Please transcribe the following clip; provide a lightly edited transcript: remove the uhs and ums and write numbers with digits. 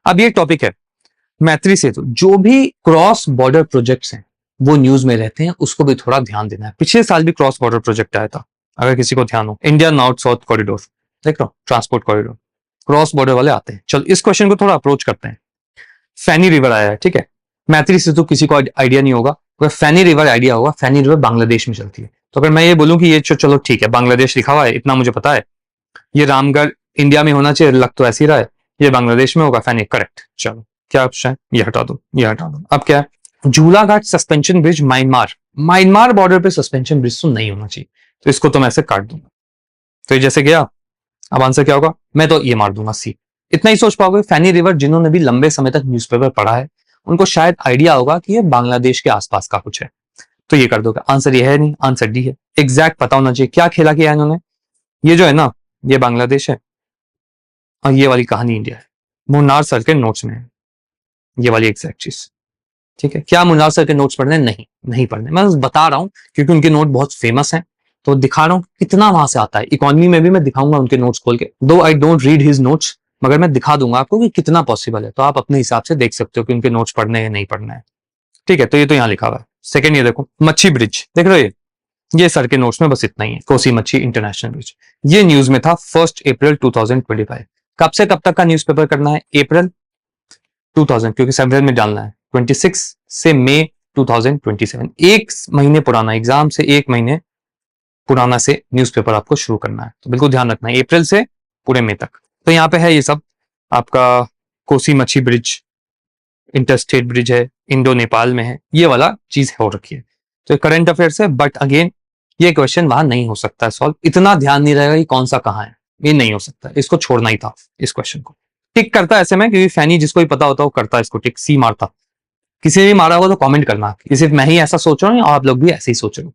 अब ये टॉपिक है मैत्री सेतु। जो भी क्रॉस बॉर्डर प्रोजेक्ट्स हैं वो न्यूज में रहते हैं, उसको भी थोड़ा ध्यान देना है। पिछले साल भी क्रॉस बॉर्डर प्रोजेक्ट आया था, अगर किसी को ध्यान हो, इंडिया नॉर्थ साउथ कॉरिडोर, देख लो ट्रांसपोर्ट कॉरिडोर, क्रॉस बॉर्डर वाले आते हैं। चलो इस क्वेश्चन को थोड़ा अप्रोच करते हैं। फैनी रिवर आया है, ठीक है। मैत्री सेतु किसी को आइडिया नहीं होगा, अगर फैनी रिवर आइडिया होगा, फैनी रिवर बांग्लादेश में चलती है। तो अगर मैं ये बोलूं कि ये चलो ठीक है बांग्लादेश लिखा हुआ है, इतना मुझे पता है, ये रामगढ़ इंडिया में होना चाहिए, लग तो ऐसे ही रहा है, ये बांग्लादेश में होगा, फैनी करेक्ट। चलो क्या ऑप्शन है, ये हटा दो, ये हटा दो। अब क्या है, Jhulaghat suspension bridge Myanmar, Myanmar border पे सस्पेंशन ब्रिज तो नहीं होना चाहिए, तो इसको तो मैं ऐसे काट दूंगा। तो ये जैसे गया, अब आंसर क्या होगा, मैं तो ये मार दूंगा सी। इतना ही सोच पाओगे। फैनी रिवर जिन्होंने भी लंबे समय तक न्यूज़पेपर पढ़ा है उनको शायद आइडिया होगा कि ये बांग्लादेश के आसपास का कुछ है, तो ये कर दोगे। आंसर ये है नहीं, आंसर डी है। एग्जैक्ट पता होना चाहिए क्या खेला किया है इन्होंने। ये जो है ना, ये बांग्लादेश है और ये वाली कहानी इंडिया है। मुन्नार सर के नोट्स में है ये वाली एग्जैक्ट चीज, ठीक है। क्या मुन्नार सर के नोट्स पढ़ने? नहीं, नहीं पढ़ने। मैं बस बता रहा हूँ क्योंकि उनके नोट बहुत फेमस हैं, तो दिखा रहा हूँ कितना वहां से आता है। इकोनॉमी में भी मैं दिखाऊंगा उनके नोट्स खोल के, दो I don't read his notes, मगर मैं दिखा दूंगा आपको कि कितना पॉसिबल है। तो आप अपने हिसाब से देख सकते हो कि उनके नोट्स पढ़ने हैं नहीं पढ़ना है, ठीक है। तो ये तो यहाँ लिखा हुआ है। सेकंड ये देखो, मच्छी ब्रिज देख रहे हो, ये सर के नोट्स में बस इतना ही है, कोसी मच्छी इंटरनेशनल ब्रिज। ये न्यूज में था 1 अप्रैल 2025। कब से कब तक का न्यूज़पेपर करना है? अप्रैल 2000, क्योंकि 7 में डालना है, 26 से मई 2027, एक महीने पुराना, एग्जाम से एक महीने पुराना से न्यूज़पेपर आपको शुरू करना है। तो बिल्कुल ध्यान रखना है, अप्रैल से पूरे मई तक। तो यहाँ पे है ये सब आपका, कोसी मच्छी ब्रिज इंटरस्टेट ब्रिज है, इंडो नेपाल में है, ये वाला चीज हो रखी है। तो करंट अफेयर्स है, बट अगेन ये क्वेश्चन वहां नहीं हो सकता है सॉल्व, इतना ध्यान नहीं रहेगा कि कौन सा कहाँ है, ये नहीं हो सकता, इसको छोड़ना ही था। इस क्वेश्चन को टिक करता ऐसे में, क्योंकि फैनी जिसको भी पता होता है वो करता है इसको टिक, सी मारता। किसी ने भी मारा होगा तो कमेंट करना कि सिर्फ मैं ही ऐसा सोच रहा हूँ और आप लोग भी ऐसे ही सोच रहे हो।